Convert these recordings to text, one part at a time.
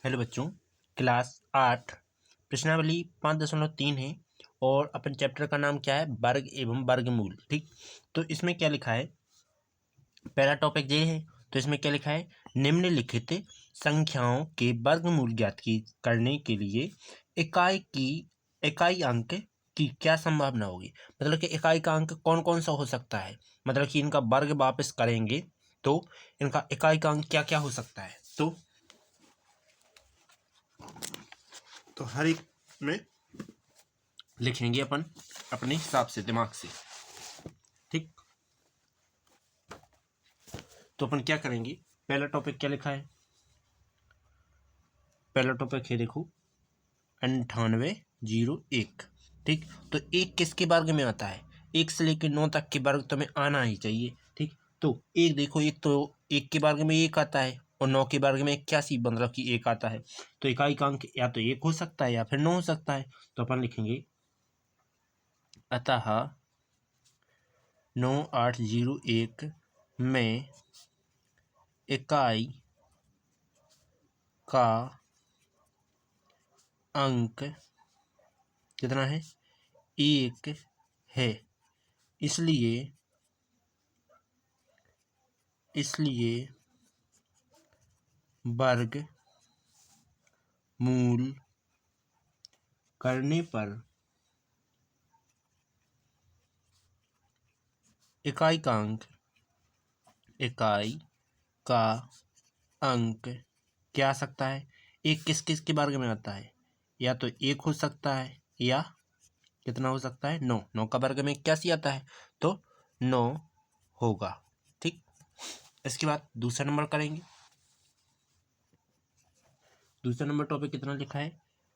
Hello बच्चों, class 8 प्रश्नावली 5.3 है और अपन चैप्टर का नाम क्या है? वर्ग एवं वर्गमूल। ठीक, तो इसमें क्या लिखा है? पहला टॉपिक ये है, तो इसमें क्या लिखा है? निम्नलिखित संख्याओं के वर्गमूल ज्ञात करने के लिए इकाई अंक की क्या संभावना होगी। मतलब कि इकाई का अंक कौन कौन सा हो सकता है, मतलब कि इनका वर्ग वापस करेंगे तो इनका इकाई का अंक क्या क्या हो सकता है। तो हर एक में लिखेंगे अपन अपने हिसाब से, दिमाग से। ठीक, तो अपन क्या करेंगे? पहला टॉपिक क्या लिखा है? पहला टॉपिक है, देखो, 9801। ठीक, तो एक किसके वर्ग में आता है? एक से लेकर 9 तक के वर्ग तो में आना ही चाहिए। ठीक, तो एक देखो, एक तो एक के वर्ग में एक आता है और 9 के वर्ग में 81, मतलब कि एक आता है। तो इकाई का अंक या तो एक हो सकता है या फिर 9 हो सकता है। तो अपन लिखेंगे अतः 9801 में इकाई का अंक कितना है? एक है। इसलिए वर्ग मूल करने पर इकाई का अंक क्या आ सकता है? एक किस किस के वर्ग में आता है? या तो एक हो सकता है या कितना हो सकता है? 9। 9 का वर्ग में 81 आता है, तो 9 होगा। ठीक, इसके बाद दूसरा नंबर करेंगे। दूसरा नंबर टॉपिक कितना लिखा है?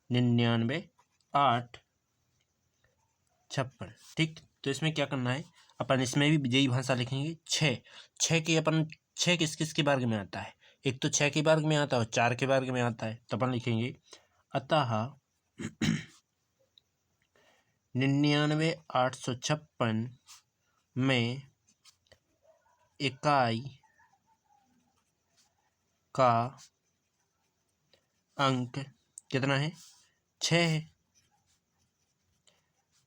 99,856। ठीक, तो इसमें क्या करना है? अपन इसमें भी यही भाषा लिखेंगे। छः किस किस के वर्ग में आता है? एक तो 6 के वर्ग में आता है और 4 के वर्ग में आता है। तो अपन लिखेंगे अतः 99,856 में इकाई का अंक कितना है? 6 है,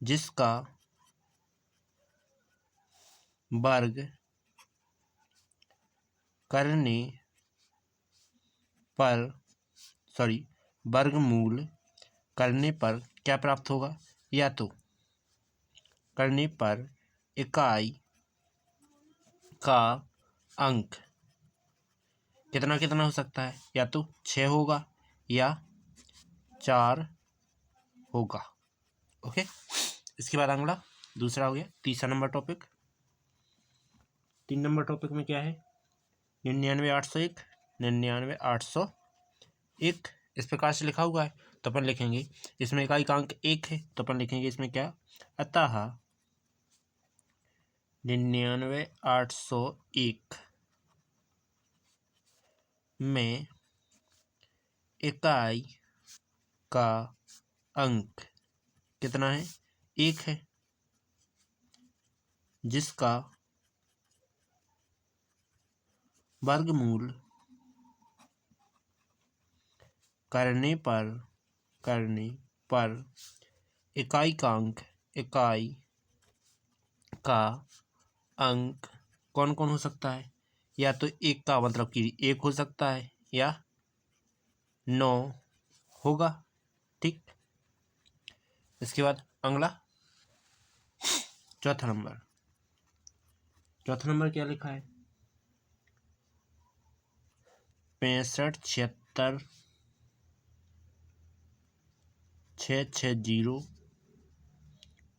जिसका वर्ग करने पर वर्गमूल करने पर क्या प्राप्त होगा? या तो करने पर इकाई का अंक कितना कितना हो सकता है? या तो 6 होगा या 4 होगा। ओके, इसके बाद अगला दूसरा हो गया। तीसरा नंबर टॉपिक, 3 नंबर टॉपिक में क्या है? 99,801। 99,801 इस प्रकार से लिखा हुआ है। तो अपन लिखेंगे इसमें इकाई का अंक 1 है, तो अपन लिखेंगे इसमें क्या? अतः 99,801 में इकाई का अंक कितना है? 1 है, जिसका वर्गमूल करने पर इकाई का अंक कौन कौन हो सकता है? या तो 1 का मतलब कि 1 हो सकता है या 9 होगा। ठीक, इसके बाद अगला चौथा नंबर क्या लिखा है? 65 76 660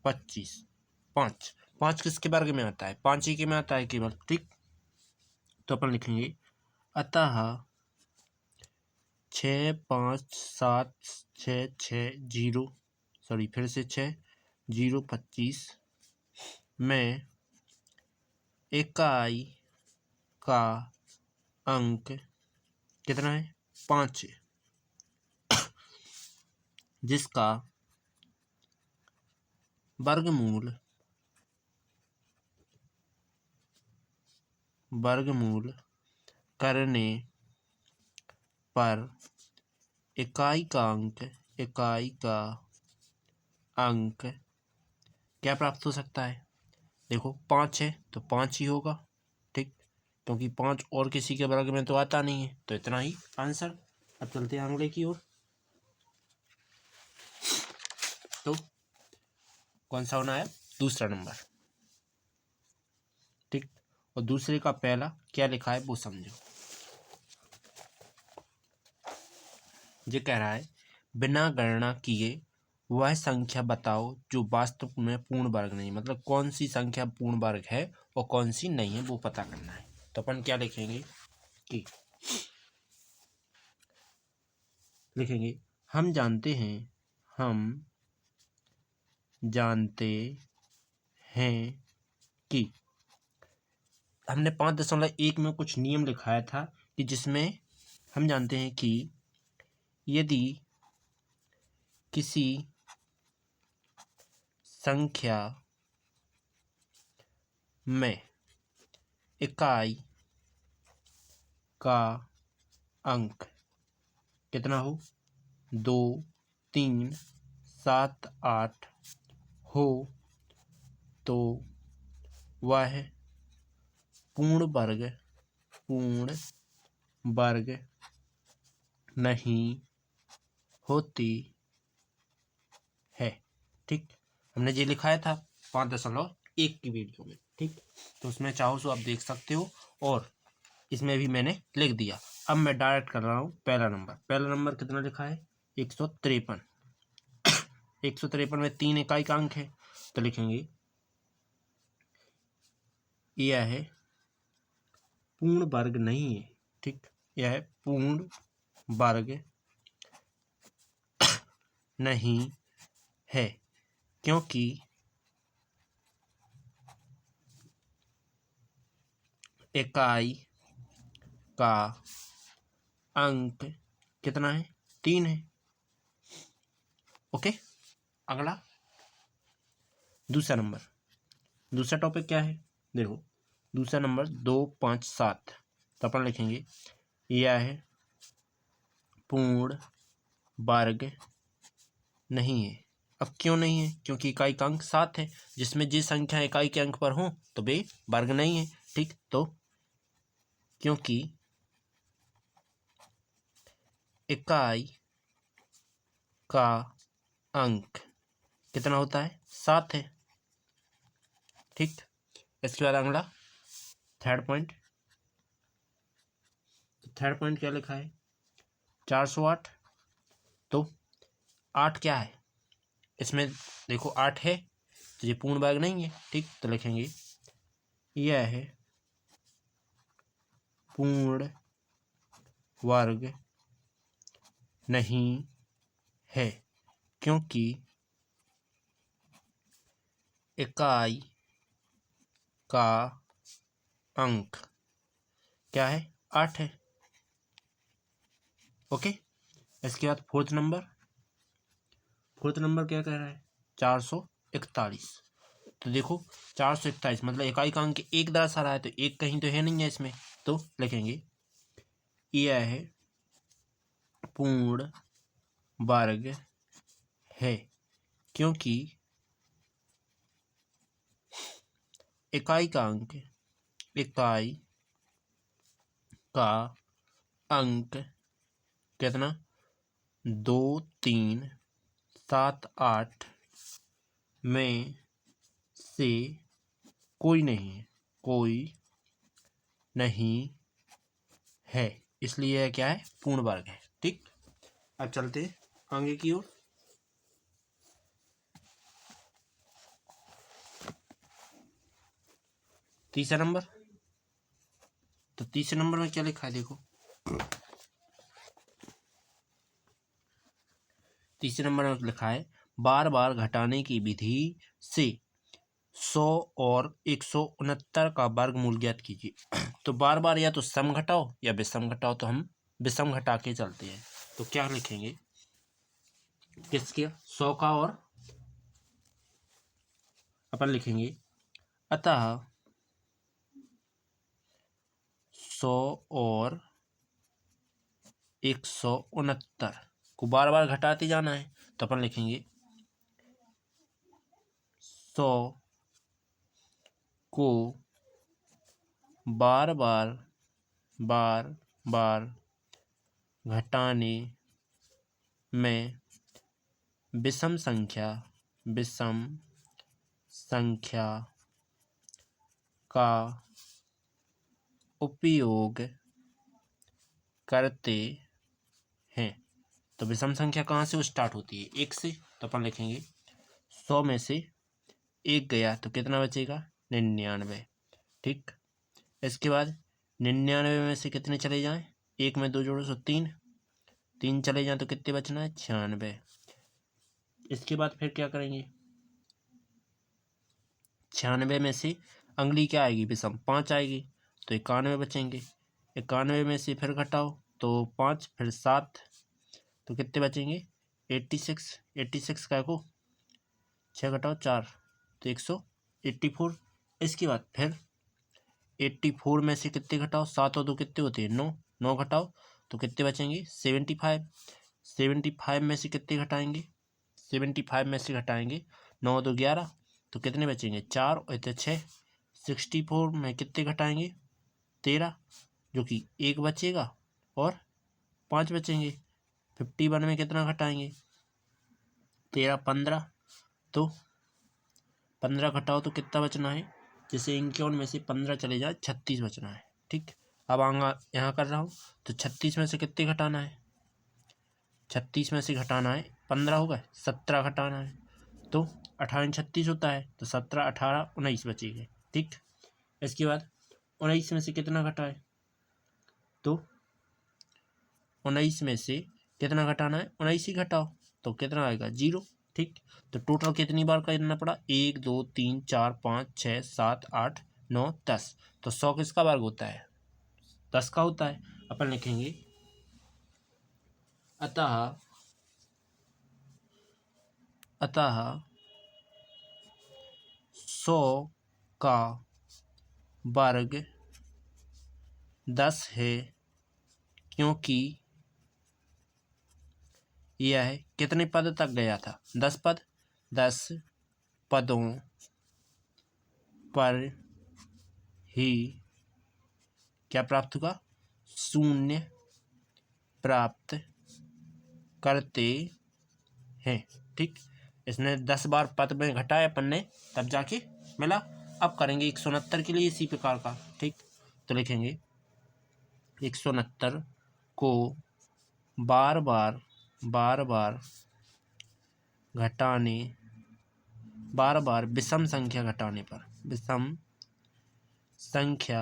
25। 5 किसके वर्ग में आता है? 5 ही के में आता है केवल। ठीक, तो अपन लिखेंगे अतः 657660 फिर से 6025 में इकाई का अंक कितना है? 5 है, जिसका वर्गमूल करने पर इकाई का अंक क्या प्राप्त हो सकता है? देखो 5 है तो 5 ही होगा, ठीक, क्योंकि 5 और किसी के वर्ग में तो आता नहीं है, तो इतना ही आंसर। अब चलते हैं अगले की ओर। तो कौन सा होना है? दूसरा नंबर, ठीक। और दूसरे का पहला क्या लिखा है वो समझो। ये कह रहा है बिना गणना किए वह संख्या बताओ जो वास्तव में पूर्ण वर्ग नहीं, मतलब कौन सी संख्या पूर्ण वर्ग है और कौन सी नहीं है वो पता करना है। तो अपन क्या लिखेंगे कि हम जानते हैं कि हमने 5.1 में कुछ नियम लिखाया था कि जिसमें हम जानते हैं कि यदि किसी संख्या में इकाई का अंक कितना हो, 2, 3, 7, 8 हो तो वह पूर्ण वर्ग नहीं होती है, ठीक। हमने ये लिखाया था 5.1 की वीडियो में, ठीक। तो उसमें चाहो तो आप देख सकते हो, और इसमें भी मैंने लिख दिया। अब मैं डायरेक्ट कर रहा हूँ पहला नंबर कितना लिखा है? 153। 153 में 3 इकाई का अंक है, तो लिखेंगे यह है पूर्ण वर्ग नहीं है, ठीक। यह है पूर्ण वर्ग नहीं है क्योंकि इकाई का अंक कितना है? 3 है। ओके, अगला दूसरा टॉपिक क्या है? देखो दूसरा नंबर 2, 5, 7। तो अपन लिखेंगे यह है पूर्ण वर्ग नहीं है। अब क्यों नहीं है? क्योंकि इकाई का अंक 7 है, जिसमें जिस संख्या इकाई के अंक पर हो तो वे वर्ग नहीं है, ठीक। तो क्योंकि इकाई का अंक कितना होता है? 7 है, ठीक। इसके बाद अगला थर्ड पॉइंट क्या लिखा है? 408। तो 8 क्या है? इसमें देखो 8 है तो ये पूर्ण वर्ग नहीं है, ठीक। तो लिखेंगे यह है पूर्ण वर्ग नहीं है क्योंकि इकाई का अंक क्या है? 8 है। ओके, इसके बाद फोर्थ नंबर क्या कह रहा है? 441। तो देखो 441 मतलब इकाई का अंक 1 दर्शा रहा है, तो 1 कहीं तो है नहीं है इसमें, तो लिखेंगे यह है पूर्ण वर्ग है क्योंकि इकाई का अंक कितना? 2, 3, 7, 8 में से कोई नहीं है, इसलिए यह क्या है? पूर्ण वर्ग है, ठीक। अब चलते आगे की ओर। तीसरा नंबर में क्या लिखा है? देखो तीसरे नंबर में लिखा है बार बार घटाने की विधि से 100 और 169 का वर्गमूल ज्ञात कीजिए। तो बार बार या तो सम घटाओ या विषम घटाओ, तो हम विषम घटा के चलते हैं। तो क्या लिखेंगे? किसके? 100 का, और अपन लिखेंगे अतः 100 और 169 को बार बार घटाते जाना है, तो अपन लिखेंगे 100 को बार बार घटाने में विषम संख्या का उपयोग करते हैं। तो विषम संख्या कहाँ से स्टार्ट होती है? 1 से। तो अपन लिखेंगे 100 में से 1 गया तो कितना बचेगा? 99। ठीक। इसके बाद 99 में से कितने चले जाएं? 1 में 2 जोड़ो तो 3 चले जाएं तो कितने बचना है? 96। इसके बाद फिर क्या करेंगे? 96 में से अगली क्या आएगी? विषम 5 आएगी, तो 91 बचेंगे। 91 में से फिर घटाओ तो 5, फिर 7, तो कितने बचेंगे? 86। 86 का को 6 घटाओ 4, तो 184। इसके बाद फिर 84 में से कितने घटाओ? 7 और 2 कितने होते हैं? 9। 9 घटाओ तो कितने बचेंगे? 75। 75 में से कितने घटाएंगे? 75 में से घटाएंगे 9 2 11, तो कितने बचेंगे? 4 और 6। 64 में कितने घटाएंगे? 13, जो कि 1 बचेगा और 5 बचेंगे। 51 में कितना घटाएंगे? 13 15, तो 15 घटाओ तो कितना बचना है? जैसे 51 में से 15 चले जाए 36 बचना है। ठीक। अब आगे यहाँ कर रहा हूँ, तो 36 में से कितने घटाना है? 36 में से घटाना है 15 हो गए, 17 घटाना है, तो 18 36 होता है, तो 17 18 19 बचेंगे। ठीक। इसके बाद 19 में से कितना घटाए? तो 19 में से कितना घटाना है? 19 ही घटाओ तो कितना आएगा? 0। ठीक। तो टोटल कितनी बार करना पड़ा? 1 2 3 4 5 6 7 8 9 10। तो 100 किसका वर्ग होता है? 10 का होता है। अपन लिखेंगे अतः 100 का वर्ग 10 है, क्योंकि यह कितने पद तक गया था? 10 पद। 10 पदों पर ही क्या प्राप्त होगा? 0 प्राप्त करते हैं। ठीक। इसने 10 बार पद में घटाया अपन ने, तब जाके मिला। अब करेंगे 169 के लिए इसी प्रकार का। ठीक। तो लिखेंगे 169 को बार बार घटाने, बार बार विषम संख्या घटाने पर, विषम संख्या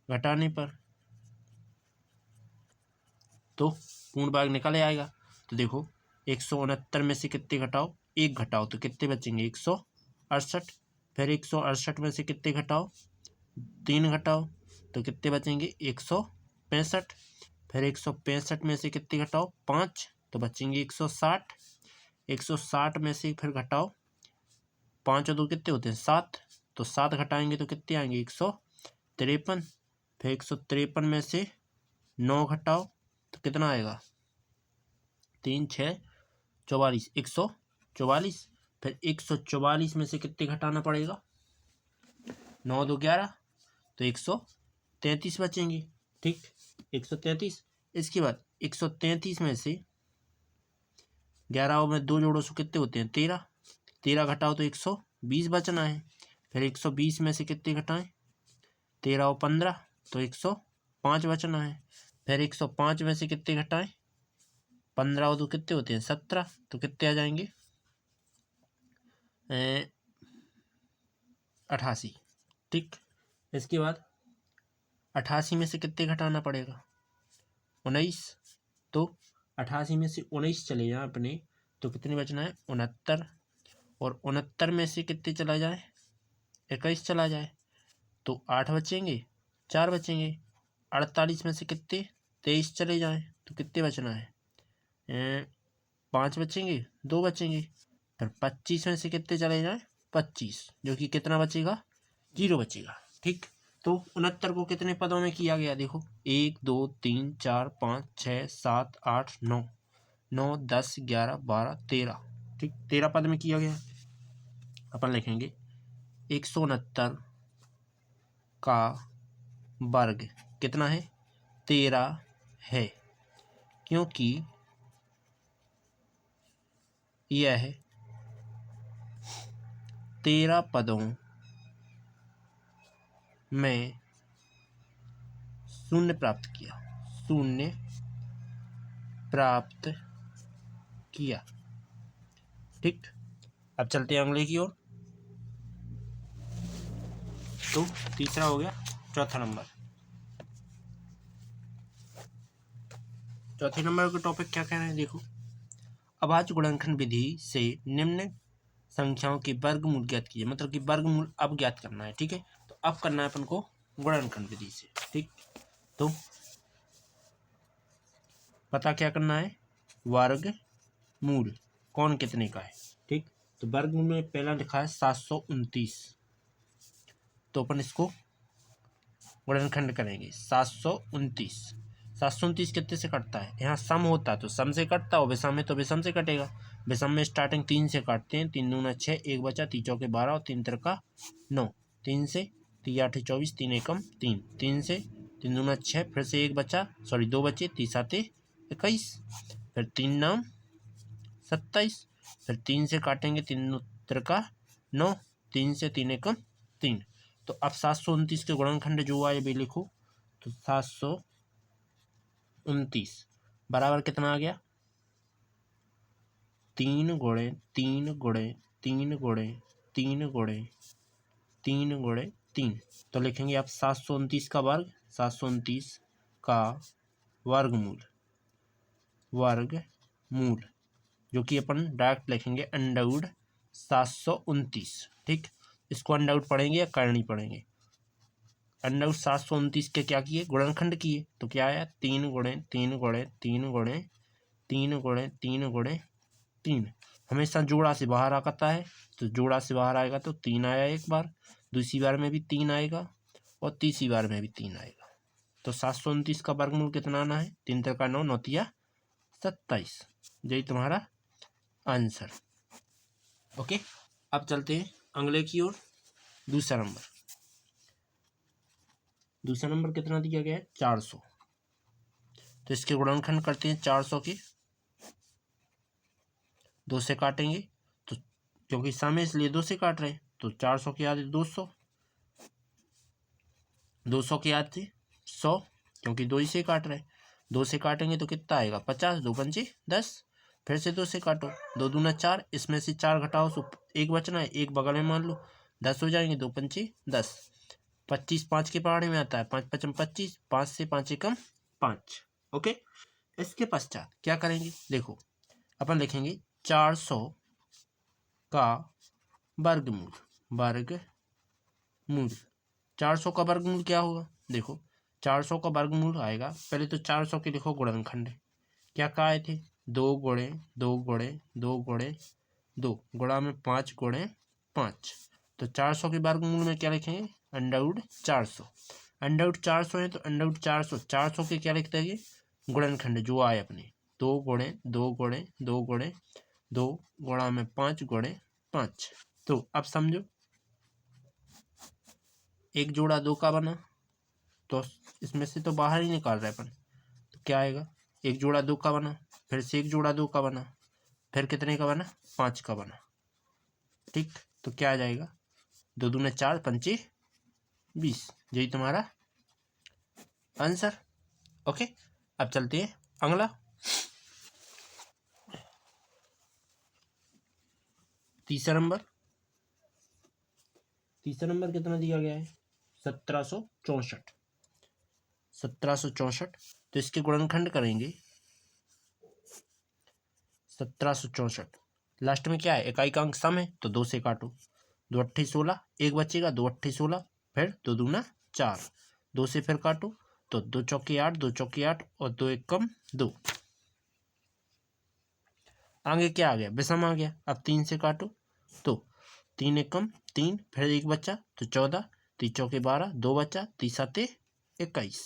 घटाने पर तो पूर्ण भाग निकल आएगा। तो देखो 169 में से कितने घटाओ? 1 घटाओ तो कितने बचेंगे? 168। फिर 168 में से कितने घटाओ? 3 घटाओ तो कितने बचेंगे? 165। फिर 165 में से कितने घटाओ? 5, तो बचेंगे 160। 160 में से फिर घटाओ 5 और 2 कितने होते हैं? 7, तो 7 घटाएंगे तो कितने आएंगे? 153। फिर 153 में से 9 घटाओ तो कितना आएगा? 3 6 44, 144। फिर 144 में से कितने घटाना पड़ेगा? 9 2 11, तो 133 बचेंगे। ठीक। 133। इसके बाद 133 में से 11 में 2 जोड़ो सो कितने होते हैं? 13। 13 घटाओ तो 120 बचना है। फिर 120 में से कितने घटाएं? 13 और 15, तो 105 बचना है। फिर 105 में से कितने घटाएं? 15 और 2 कितने होते हैं? 17, तो कितने आ जाएंगे? 88। ठीक। इसके बाद 88 में से कितने घटाना पड़ेगा? 19। तो 88 में से 19 चले जाए अपने, तो कितने बचना है? 69। और 69 में से कितने चला जाए? 21 चला जाए, तो 8 बचेंगे, 4 बचेंगे। 48 में से कितने? 23 चले जाएं तो कितने बचना है? 5 बचेंगे, 2 बचेंगे। फिर 25 में से कितने चले जाएं? 25, जो कि कितना बचेगा? 0 बचेगा। ठीक। तो 69 को कितने पदों में किया गया? देखो 1 2 3 4 5 6 7 8 9, 9 10 11 12 13, ठीक 13 पद में किया गया। अपन लिखेंगे 169 का वर्ग कितना है? 13 है, क्योंकि यह 13 पदों में शून्य प्राप्त किया, शून्य प्राप्त किया, ठीक। अब चलते हैं अगले की ओर। तो तीसरा हो गया। चौथा नंबर, चौथे नंबर का टॉपिक क्या कह रहे हैं? देखो, अभाज्य गुणनखंड विधि से निम्न संख्याओं के वर्गमूल ज्ञात कीजिए, मतलब कि वर्गमूल अब ज्ञात करना है, ठीक है। तो अब करना है अपन को गुणनखंड विधि से, ठीक। तो पता क्या करना है? वर्गमूल कौन कितने का है, ठीक। तो वर्गमूल में पहला लिखा है 729, तो अपन इसको गुणनखंड करेंगे। 729, 729 कितने से कटता है? यहाँ सम होता है तो सम से कटता है, विषम है तो विषम से कटेगा। विषम में स्टार्टिंग 3 से काटते हैं, 3 दूना 6, 1 बचा, 3 चौके 12 और 3 तिरका 9, 3 से 3 8 24, 3 एकम 3, 3 से 3 दूना 6, फिर से 1 बचा, सॉरी 2 बचे, 3 7 21, फिर 3 नाम 27, फिर 3 से काटेंगे, 3 तिरका 9, 3 से 3 एकम 3। तो अब 729 के गुणनखंड जो आए वे लिखो। तो 729 बराबर कितना आ गया? 3 गुणे 3 गुणे 3 गुणे 3 गुणे 3 गुणे 3। तो लिखेंगे आप 729 का वर्ग, 729 का वर्गमूल, वर्गमूल जो कि अपन डायरेक्ट लिखेंगे अंडरवुड 729, ठीक। इसको अंडरवुड पढ़ेंगे या करनी पढ़ेंगे? अंडरवुड 729 के क्या किए? गुणनखंड किए। तो क्या आया? 3 गुणे 3 गुणे 3 गुणे 3 गुणे 3 गुणे 3। हमेशा जोड़ा से बाहर आता है, तो जोड़ा से बाहर आएगा तो 3 आया एक बार, दूसरी बार में भी 3 आएगा और तीसरी बार में भी 3 आएगा। तो 729 का वर्गमूल कितना आना है? 3 तिरका 9, 9 तिया 27। यही तुम्हारा आंसर। ओके, अब चलते हैं अगले की ओर। दूसरा नंबर, दूसरा नंबर कितना दिया गया है? 400। तो इसके गुणनखंड करते हैं 400 के, 2 से काटेंगे, तो क्योंकि सम है इसलिए 2 से काट रहे हैं, तो 400 के आगे 200, 200 के आगे 100, क्योंकि 2 ही से काट रहे हैं, 2 से काटेंगे तो कितना आएगा? 50, 2 पंचे 10, फिर से 2 से काटो, 2 दूना 4, इसमें से 4 घटाओ तो 1 बचना है, 1 बगल में मान लो, 10 हो जाएंगे, 2 पंचे 10, 25 5 के पहाड़े में आता है, 5 पचम 25, 5 से 5 एकम 5। ओके, इसके पश्चात क्या करेंगे? देखो, अपन लिखेंगे 400 का वर्गमूल, वर्गमूल 400 का वर्गमूल क्या होगा? देखो, 400 का वर्गमूल आएगा, पहले तो 400 के लिखो गुणनखंड, क्या कहा आए थे? 2 गुणे 2 गुणे 2 गुणे 2 गुणा में 5 गुणे 5। तो 400 के वर्गमूल में क्या लिखेंगे? अंडरवुड 400। अंडरवुड 400 है तो अंडरवुड 400, 400 के क्या लिखते हैं? गुणनखंड जो आए अपने, 2 गुणे 2 गुणे 2 गुणे 2 गुणा में 5 गुणे 5। तो अब समझो, एक जोड़ा 2 का बना, तो इसमें से तो बाहर ही निकाल रहे अपन, तो क्या आएगा? एक जोड़ा 2 का बना, फिर से एक जोड़ा 2 का बना, फिर कितने का बना? 5 का बना, ठीक। तो क्या आ जाएगा? 2 दूना 4, पंचे 20, यही तुम्हारा आंसर। ओके, अब चलते हैं अगला। तीसरा नंबर, तीसरा नंबर कितना दिया गया है? 1764, 1764। तो इसके गुणनखंड करेंगे 1764, लास्ट में क्या है? इकाई का अंक सम है तो 2 से काटो, 2 अट्ठे 16, 1 बचेगा, 2 अट्ठे 16, फिर 2 दूना 4, 2 से फिर काटो तो 2 चौके 8, 2 चौके 8 और 2 एकम 2। आगे क्या आ गया? विषम आ गया। अब 3 से काटो तो 3 एकम 3, फिर 1 बचा तो 14, तीन चौके 12, 2 बचा, 3 सत्ते 21।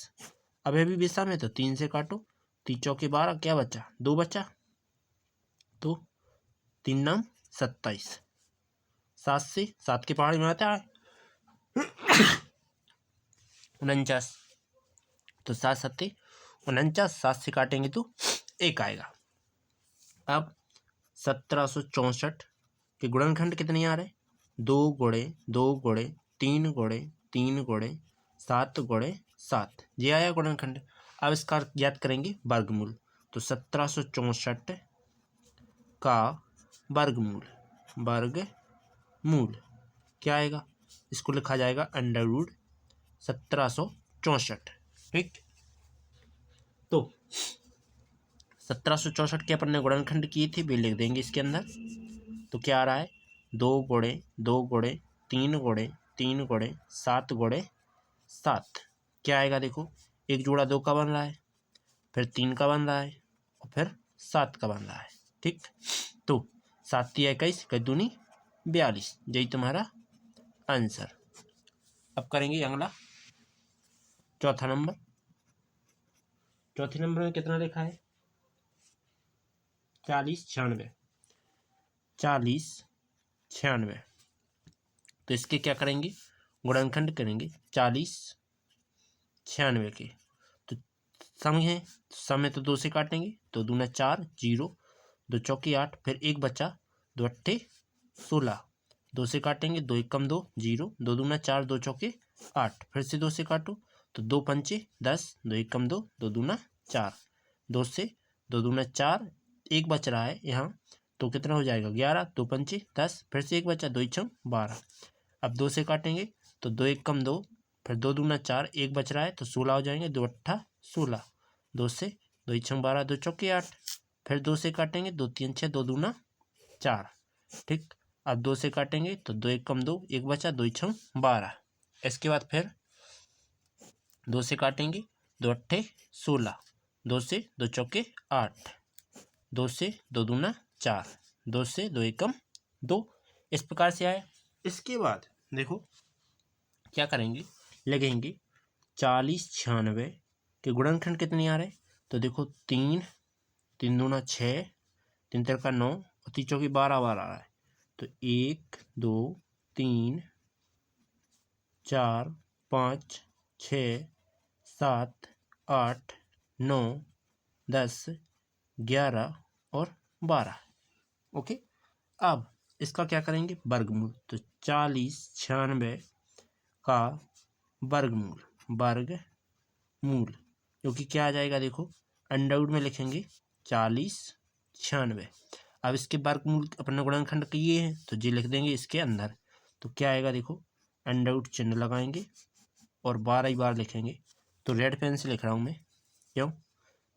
अब ये भी विषम है तो 3 से काटो, 3 चौके 12, क्या बचा, 2 बचा, तो 3 नाम 27। 7 से 7 के पहाड़ी में आता है 49, तो 7 सत्ते 49, 7 से काटेंगे तो 1 आएगा। अब 1764 के गुणनखंड कितने आ रहे, 2 गुणे 2 गुणे 3 गुणे 3 गुणे 7 गुणे 7, ये आया गुणनखंड। अब इसका ज्ञात करेंगे वर्गमूल, तो 1764 का वर्गमूल, वर्गमूल क्या आएगा, इसको लिखा जाएगा अंडर रूट 1764। ठीक, तो 1764 के अपन ने गुणनखंड किए थे, वे लिख देंगे इसके अंदर। तो क्या आ रहा है, 2 गुणे 2 गुणे 3 गुणे 3 गुणे 7 गुणे 7, क्या आएगा देखो, एक जोड़ा 2 का बन रहा है, फिर 3 का बन रहा है और फिर 7 का बन रहा है। ठीक, तो 7 × 21, 21 दूनी 42, यही तुम्हारा आंसर। अब करेंगे अगला चौथा नंबर। चौथे नंबर में कितना लिखा है, 40 96, 40 96। तो इसके क्या करेंगे, गुणनखंड करेंगे 40 96 के। तो सम है, सम है तो 2 से काटेंगे, तो 2 दूना 4, 0, 2 चौके 8, फिर 1 बचा, 2 अट्ठे 16, 2 से काटेंगे, 2 एकम 2, 0, 2 दूना 4, 2 चौके 8, फिर से 2 से काटो, तो 2 पंचे 10, 2 एकम 2, 2 दूना 4, 2 से 2 दूना 4, 1 बच रहा है यहाँ, तो कितना हो जाएगा 11, 2 पंचे 10, फिर से 1 बचा, 2 छम 12। अब 2 से काटेंगे, तो 2 एकम 2, फिर 2 दूना 4, 1 बच रहा है तो 16 हो जाएंगे, 2 अट्ठा 16, 2 से 2 छम 12, 2 चौके 8, फिर 2 से काटेंगे, 2 3 6, 2 दूना 4। ठीक, अब 2 से काटेंगे तो 2 एकम 2, 1 बचा, 2 छम 12। इसके बाद फिर 2 से काटेंगे, 2 अट्ठे 16, 2 से 2 चौके 8, 2 से 2 दूना 4, 2 से 2 एकम 2, इस प्रकार से आया। इसके बाद देखो क्या करेंगे, लगेंगे 40 96 के गुणनखंड कितने आ रहे, तो देखो 3 3 दूना 6, 3 तिरका 9 और 3 चौकी 12 बार आ रहा है, तो 1 2 3 4 5 6 7 8 9 10 11 और 12। ओके, अब इसका क्या करेंगे वर्गमूल, तो 40 96 का वर्गमूल, वर्गमूल क्योंकि क्या आ जाएगा देखो, अंडरवुड में लिखेंगे 40 96। अब इसके वर्गमूल अपने गुणनखंड किए हैं तो जी लिख देंगे इसके अंदर, तो क्या आएगा देखो, अंडरवुड चिन्ह लगाएंगे और 12 ही बार लिखेंगे। तो रेड पेन से लिख रहा हूँ मैं, क्यों,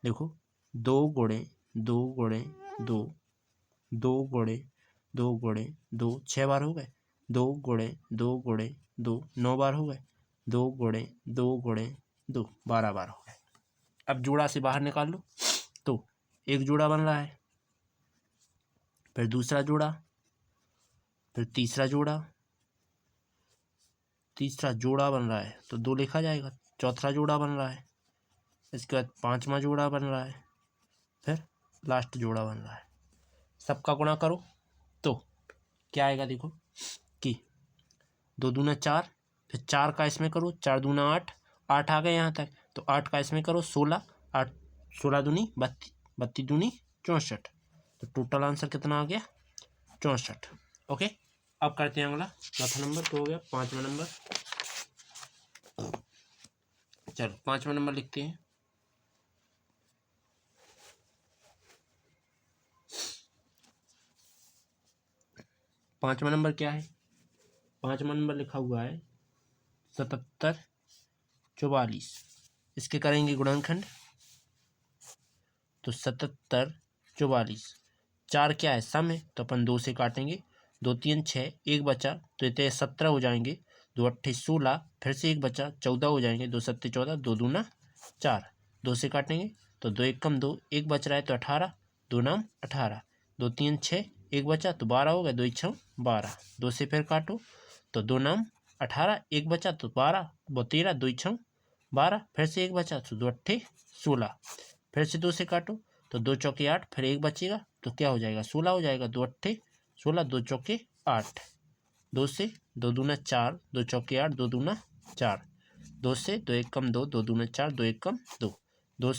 देखो 2 गुणे 2 गुणे 2, 2 गुणे 2 गुणे 2, 6 बार हो गए, 2 गुणे 2 गुणे 2, 9 बार हो गए, 2 गुणे 2 गुणे 2, 12 बार हो गए। अब जोड़ा से बाहर निकाल लो, तो एक जोड़ा बन रहा है, फिर दूसरा जोड़ा, फिर तीसरा जोड़ा, तीसरा जोड़ा बन रहा है तो 2 लिखा जाएगा, चौथा जोड़ा बन रहा है, इसके बाद 5वां जोड़ा बन रहा है, फिर लास्ट जोड़ा बन रहा है। सबका गुणा करो तो क्या आएगा देखो कि 2 दूना 4, फिर 4 का इसमें करो, 4 दूना 8, 8 आ गए यहाँ तक, तो 8 का इसमें करो 16, 8 16 दूनी 32, 32 दूनी 64, तो टोटल आंसर कितना आ गया 64। ओके, अब करते हैं अगला चौथा नंबर, तो हो गया 5वां नंबर। चलो 5वां नंबर लिखते हैं। पाँचवा नंबर क्या है, 5वां नंबर लिखा हुआ है 77 44। इसके करेंगे गुणनखंड, तो 77 44, 4 क्या है सम है तो अपन 2 से काटेंगे, 2 3 6, 1 बचा तो इतने 17 हो जाएंगे, 2 अट्ठे 16, फिर से 1 बचा 14 हो जाएंगे, 2 सत्ते 14, 2 दूना 4, 2 से काटेंगे तो 2 एकम 2, 1 बच रहा है तो 18, 2 नाम 18, 2 3 6, 1 बचा तो 12 हो गया, 2 छम 12, 2 से फिर काटो तो 2 नाम 18, एक बचा तो 12, वो 13, 2 छंग 12, फिर से एक बचा तो 2 अट्ठे 16, फिर से 2 से काटो तो 2 चौके 8, फिर एक बचेगा तो क्या हो जाएगा 16 हो जाएगा, 2 अट्ठे 16, 2 चौके 8, 2 से 2 दूना 4, 2 चौके 8, 2 दूना 4, 2 से 2 एक कम 2, 2 दूना 4, 2 एक कम 2, 2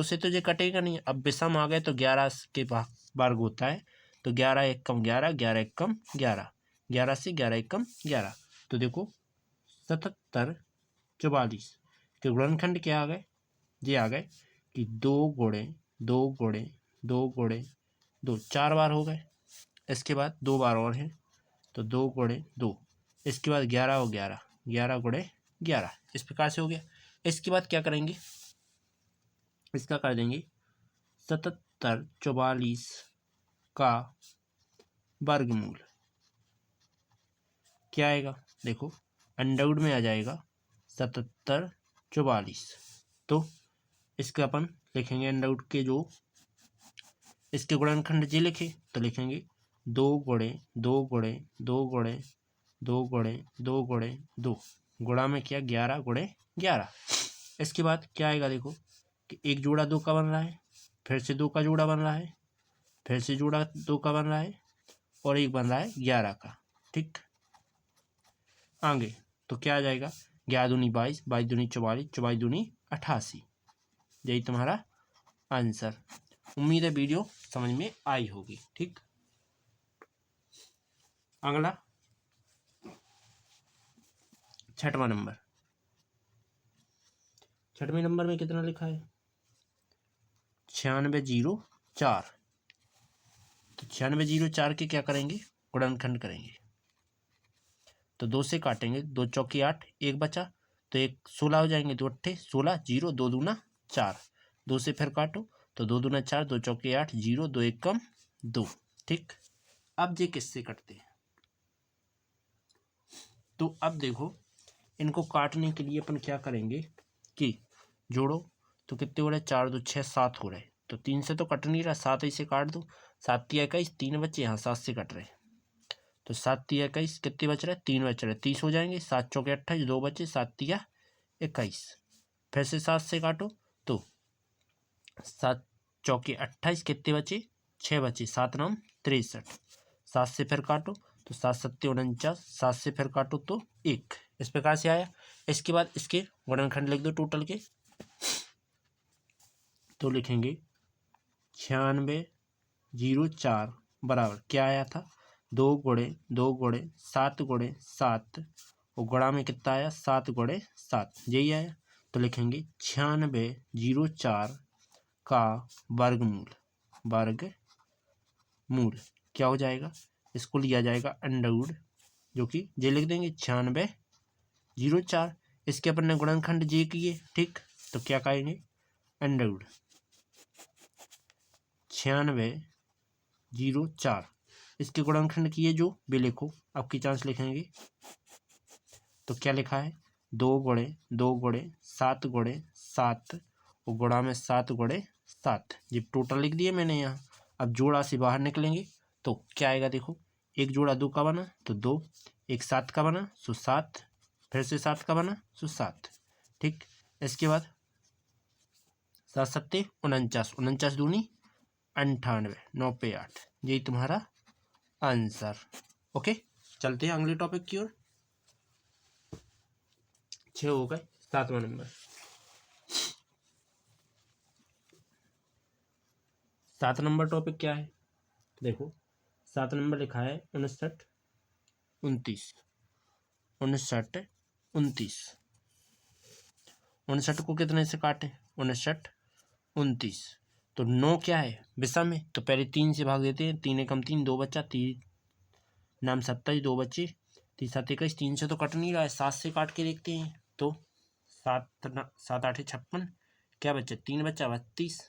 से तो ये कटेगा नहीं। अब विषम आ गए तो 11 के वर्ग होता है, तो 11 एक कम 11, 11 एक कम 11, 11 से 11 एक कम 11, तो देखो 77 44 के गुणनखंड क्या आ गए, ये आ गए कि 2 गुणे 2 गुणे 2 गुणे 2, 4 बार हो गए। इसके बाद 2 बार और हैं तो 2 गुणे 2, इसके बाद 11 और 11, 11 गुणे 11, इस प्रकार से हो गया। इसके बाद क्या करेंगे, इसका कर देंगे 77 44 का वर्गमूल, क्या आएगा देखो अंडरवुड में आ जाएगा 77 44, तो इसका अपन लिखेंगे अंडरवुड के जो इसके गुणनखंड जी लिखे तो लिखेंगे 2 गुणे 2 गुणे 2 गुणे 2 गुणे 2 गुणे 2, गुणा में क्या 11 गुणे 11। इसके बाद क्या आएगा देखो कि एक जोड़ा 2 का बन रहा है, फिर से 2 का जोड़ा बन रहा है, फिर से जोड़ा 2 का बन रहा है, और एक बन रहा है 11 का। ठीक, आगे तो क्या आ जाएगा 11 दूनी 22, 22 दूनी 44, 44 दूनी 88, यही तुम्हारा आंसर। उम्मीद है वीडियो समझ में आई होगी। ठीक, अगला 6वां नंबर, 6वें नंबर में कितना लिखा है 9604, तो 9604 के क्या करेंगे गुणनखंड करेंगे, तो 2 से काटेंगे, 2 चौकी 8, एक बचा तो एक 16 हो जाएंगे, 2 अट्ठे 16, 0, 2 दूना 4, 2 से फिर काटो तो 2 दूना 4, 2 चौके 8, 0, 2 एक कम 2। ठीक, अब ये किससे कटते हैं, तो अब देखो इनको काटने के लिए अपन क्या करेंगे कि जोड़ो तो कितने हो रहे 4 2 6 7 हो रहे, तो 3 से तो कट नहीं रहा, 7 ऐसे काट दो, 7 तिया 21, 3 बच्चे यहाँ 7 से कट रहे, तो 7 तिया 21 कितने बच रहे 3 बच रहे, 30 हो जाएंगे, 7 चौके 28, 2 बचे, 7 तिया 21, फिर से 7 से काटो तो 7 चौके 28 कितने बचे 6 बचे, 7 नाम 63, 7 से फिर काटो तो 7 सत्ते 49, 7 से फिर काटो तो 1, इस प्रकार से आया। इसके बाद इसके गुणनखंड लिख दो टोटल के, तो लिखेंगे 9604 बराबर क्या आया था 2 गुणे 2 गुणे 7 गुणे 7, और गुणा में कितना आया 7 गुणे 7, यही आया, तो लिखेंगे 9604 का वर्गमूल, वर्गमूल क्या हो जाएगा, इसको लिया जाएगा अंडरवुड, जो कि जे लिख देंगे 9604, इसके अपन ने गुणनखंड जे किए। ठीक, तो क्या कहेंगे अंडरवुड 9604, इसके गुणनखंड किए जो भी लिखो, आपकी चांस लिखेंगे तो क्या लिखा है 2 गुणे 2 गुणे 7 गुणे 7, और गुणा में 7 गुणे 7, ये टोटल लिख दिए मैंने यहाँ। अब जोड़ा से बाहर निकलेंगे तो क्या आएगा देखो, एक जोड़ा 2 का बना तो 2, एक 7 का बना सो 7, फिर से 7 का बना सो 7। ठीक, इसके बाद 7 सत्ते 49, 49 दूनी 98, 9 पे 8, यही तुम्हारा आंसर। ओके, चलते हैं अगले टॉपिक की ओर। 6 हो गए, 7वां नंबर, 7 नंबर टॉपिक क्या है देखो, 7 नंबर लिखा है 59 29, 59 29, 59 को कितने से काटे 59 29, तो 9 क्या है विषम है, तो पहले 3 से भाग देते हैं, 3 एकम 3, 2 बच्चा 3 नाम 27, 2 बच्चे 3 7 21, 3 से तो कट नहीं रहा है, 7 से काट के देखते हैं, तो 7 8 56, क्या बच्चा 3 बच्चा 32,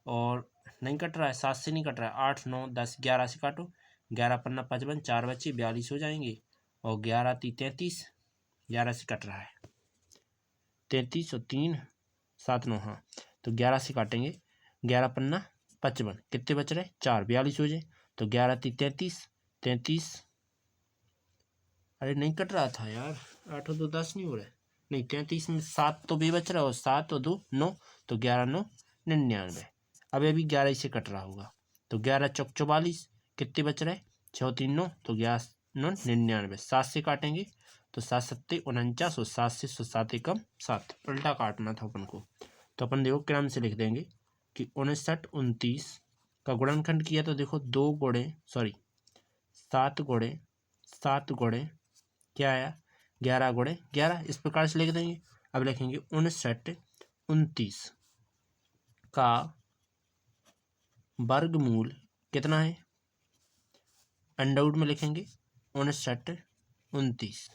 और नहीं कट रहा है, 7 से नहीं कट रहा है, 8 9 10 11 से काटो, 11 पन्ना 55, 4 बच्चे 42 हो जाएंगे, और 11 3 33, 11 से कट रहा है 33, और 3 7 9, हाँ तो 11 से काटेंगे, 11 पन्ना 55, कितने बच रहे 4, 42 हो जाए, तो 11 3 33, 33 अरे नहीं कट रहा था यार, 8 और 2 10 नहीं हो रहा है। नहीं, 33 में 7 तो भी बच रहा है, और 7 और 2 9, तो 11 9 99। अब अभी 11 से कट रहा होगा, तो 11 चौक 44, कितने बच रहे, 6 3 9, तो 11 9 99। 7 से काटेंगे तो 7 7 49, और 7 से 7 एकम 7, उल्टा काटना था अपन को। तो अपन देखो क्रम से लिख देंगे कि 59 29 का गुणनखंड किया, तो देखो 2 गुणे 7 गुणे 7 गुणे क्या आया, 11 गुणे 11, इस प्रकार से लिख देंगे। अब लिखेंगे 59 29 का वर्गमूल कितना है, अंडरवुड में लिखेंगे 59 29।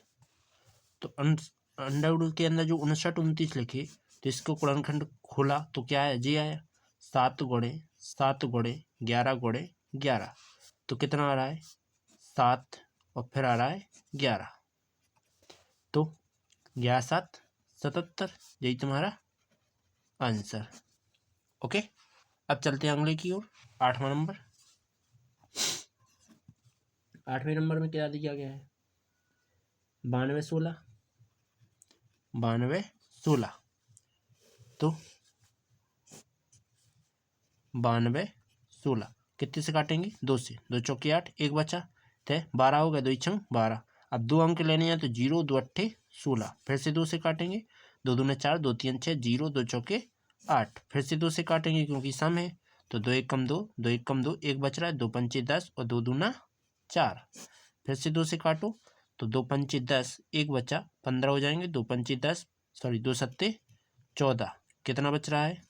तो अंडरवुड के अंदर जो 59 29 लिखे, तो इसको गुणनखंड खोला तो क्या है, जी आया 7 गुणे 7 गुणे 11 गुणे 11, तो कितना आ रहा है 7, और फिर आ रहा है 11, तो 11 7 77, यही तुम्हारा आंसर। ओके, अब चलते हैं अगले की ओर। 8वां नंबर, 8वें नंबर में क्या दिया गया है, 92 16 92 16, तो 92 16 कितने से काटेंगे, 2 से, 2 चौके 8, एक बचा, तो 12 हो गया, 2 छंग 12। अब 2 अंक लेने हैं तो 0 2 अट्ठे 16, फिर से 2 से काटेंगे, 2 दूने 4, 2 3 6, 0 2 चौके 8, फिर से 2 से काटेंगे क्योंकि सम है, तो 2 1 कम 2, 2 1 कम 2, एक बच रहा है, 2 पंचे 10, और 2 दूना 4, फिर से 2 से काटो, तो 2 पंचे 10, एक बचा, 15 हो जाएंगे, 2 पंचे 10, 2 सत्ते 14, कितना बच रहा है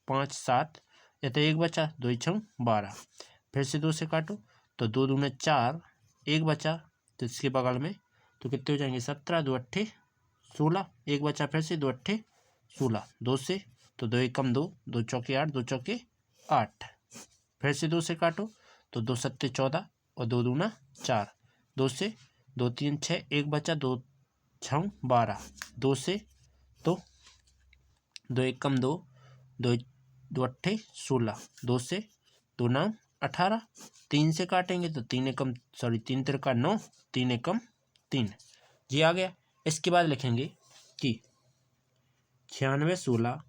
5 7, या तो एक बचा, 2 छंग 12, फिर से 2 से काटो, तो 2 दूने 4, एक बचा, तो इसके बगल में, तो कितने हो जाएंगे 17, 2 अट्ठे 16, एक बचा, फिर से 2 अट्ठे 16, 2 से, तो 2 एक कम 2, 2 चौके 8, 2 चौके 8, फिर से 2 से काटो, तो 2 सत्ते 14, और 2 दूना 4, 2 से, 2 3 6, एक बचा, 2 छंग 12, 2 से, तो 2 एक कम 2, 2 2 अट्ठे 16, 2 से, 2 9 18, 3 से काटेंगे तो 3 एकम 3 तिरका 9, 3 एकम 3, जी आ गया। इसके बाद लिखेंगे कि 96 16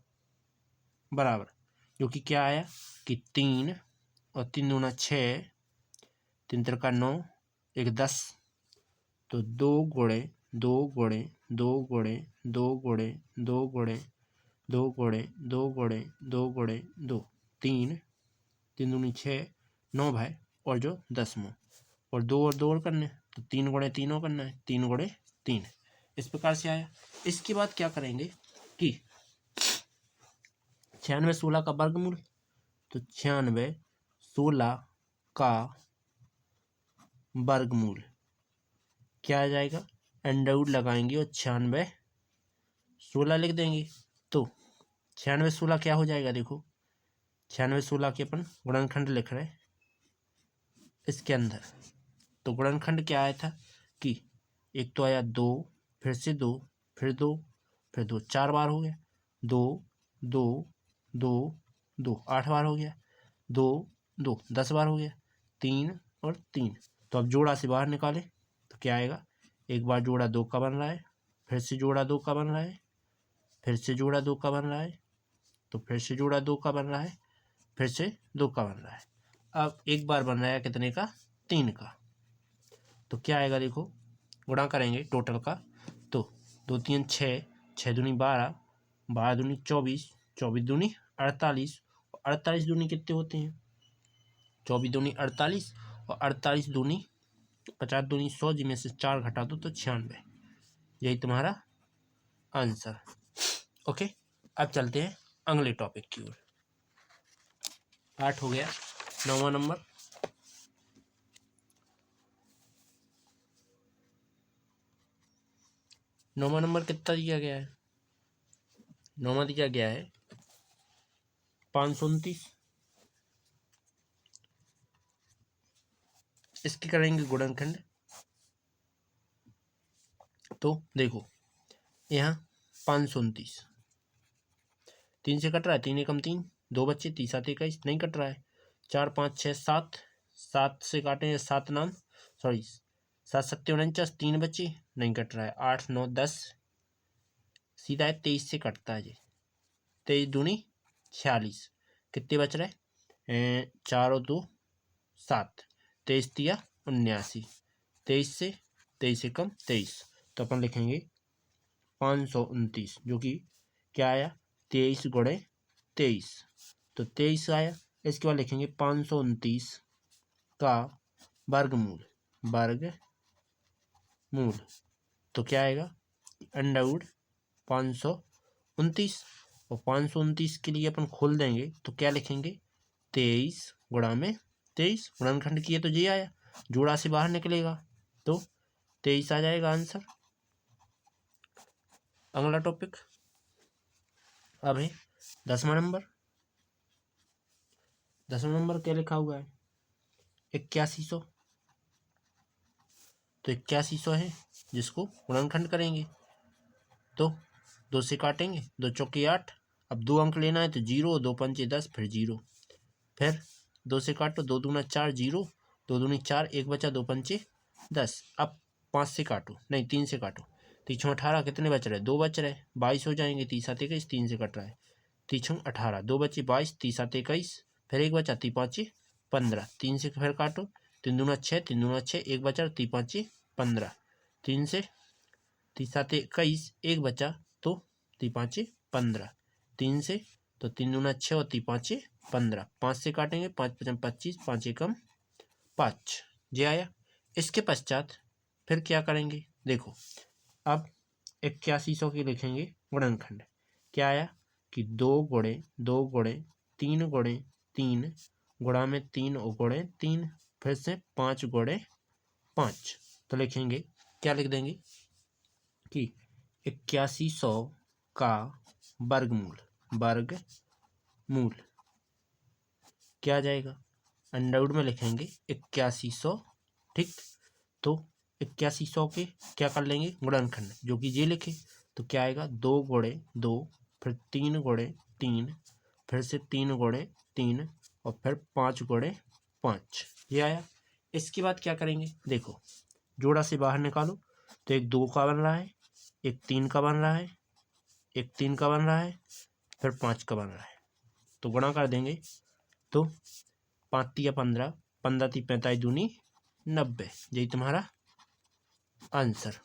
बराबर, जो कि क्या आया कि 3 और 3 दूना 6, 3 तिरका 9, एक 10, तो 2 गुणे 2 गुणे 2 गुणे 2 गुणे 2 गुणे 2 गुणे 2 गुणे 2 गुणे 2, 3 3 दूनी 6, 9 भाई, और जो 10वां, और 2 और 2 और करने, तो 3 गुणे 3 और करना है, 3 गुणे 3, इस प्रकार से आया। इसके बाद क्या करेंगे कि 96 16 का वर्गमूल, तो 96 16 का वर्गमूल क्या आ जाएगा, अंडरवुड लगाएंगे और 96 16 लिख देंगे, तो 96 16 क्या हो जाएगा, देखो 96 16 के अपन गुणनखंड लिख रहे हैं इसके अंदर, तो गुणनखंड क्या आया था कि एक तो आया 2, फिर से 2, फिर 2, फिर 2, 4 बार हो गया, 2 2 2 2, 8 बार हो गया, 2 2 10 बार हो गया, 3 और 3, तो अब जोड़ा से बाहर निकाले तो क्या आएगा, एक बार जोड़ा 2 का बन रहा है, फिर से जोड़ा 2 का बन रहा है, फिर से जोड़ा 2 का बन रहा है, तो फिर से जोड़ा 2 का बन रहा है, फिर से 2 का बन रहा है, अब एक बार बन रहा है कितने का, 3 का, तो क्या आएगा, देखो गुणा करेंगे टोटल का, तो 2 3 6, 6 दूनी 12, 12 दूनी 24, 24 दूनी 48, 48 दूनी कितने होते हैं, 24 दूनी 48, और 48 दूनी 50 दूनी 100, जिसमें से 4 घटा दो तो 96, यही तुम्हारा आंसर। ओके, अब चलते हैं अगले टॉपिक की ओर। 8 हो गया। 9वां नंबर, 9वां नंबर कितना दिया गया है, 9वां दिया गया है 529, इसके करेंगे गुणनखंड, तो देखो यहाँ 529, 3 से कट रहा है, 3 एकम 3, 2 बच्चे, 3 7 21, नहीं कट रहा है, 4 5 6 7, 7 से काटें 7 नाम, 7 7 49, 3 बचे, नहीं कट रहा है। 8 9 10, सीधा है 23 से कटता है जी। 23 दूनी 46, कितने बच रहे? 4 और 2 7, 23 तिया 79, 23 से 23 से कम 23, तो अपन लिखेंगे 529, जो कि क्या आया? 23 गुणे 23, तो 23 आया। इसके बाद लिखेंगे 529 का वर्गमूल, वर्गमूल, तो क्या आएगा? अंडरवुड 529, और 529 के लिए अपन खोल देंगे तो क्या लिखेंगे? 23 गुणा में 23, गुणनखंड किए तो जी आया, जोड़ा से बाहर निकलेगा तो 23 आ जाएगा आंसर। अगला टॉपिक अब है 10वां नंबर। 10वां नंबर क्या लिखा हुआ है? 8100, तो 8100 है, जिसको गुणनखंड करेंगे तो 2 से काटेंगे, 2 चौके 8, अब 2 अंक लेना है तो 0, 2 पंचे 10, फिर 0, फिर 2 से काटो, 2 दूना 4, 0, 2 दूनी 4, 1 बचा, 2 पंचे 10, अब 5 से काटो, नहीं 3 से काटो, 3 18, कितने बच रहे? 2 बच रहे, 22 हो जाएंगे, 3 7 21, 3 से कट रहा है, 3 18, 2 बचे 22, 3 7 21, फिर 1 बचा, 3 5 15, 3 से फिर काटो, 3 दूना 6, 3 दूना 6, 1 बचा, 3 5 15, 3 से 3 7 21, 1 बचा तो 3 5 15, 3 से तो 3 दूना 6 और 3 5 15, 5 से काटेंगे, 5 5 25, 5 एकम 5, ये आया। इसके पश्चात फिर क्या करेंगे? देखो अब 8100 के लिखेंगे गुणनखंड, क्या आया कि 2 गुणे 2 गुणे 3 गुणे 3 गुणा में 3 और गुणे 3, फिर से 5 गुणे 5, तो लिखेंगे, क्या लिख देंगे कि 8100 का वर्गमूल, वर्गमूल क्या आ जाएगा? अंडरवुड में लिखेंगे 8100, ठीक, तो 8100 के क्या कर लेंगे? गुणनखंड, जो कि ये लिखे, तो क्या आएगा? 2 गुणे 2, फिर 3 गुणे 3, फिर से 3 गुणे 3, और फिर 5 गुणे 5, ये आया। इसके बाद क्या करेंगे? देखो जोड़ा से बाहर निकालो, तो एक 2 का बन रहा है, एक 3 का बन रहा है, एक 3 का बन रहा है, फिर 5 का बन रहा है, तो गुणा कर देंगे तो 5 तिया 15, 15 ती 45 दूनी 90, यही तुम्हारा आंसर।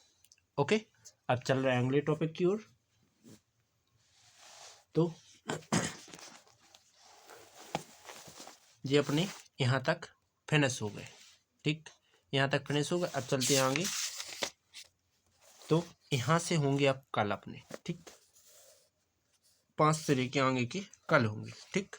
ओके, अब चल रहा है अगले टॉपिक की ओर। तो ये अपने यहाँ तक फिनिश हो गए, ठीक, यहाँ तक फिनिश हो गए। अब चलते हैं आगे, तो यहाँ से होंगे अब कल अपने, ठीक, 5 से लेके आगे के कल होंगे, ठीक।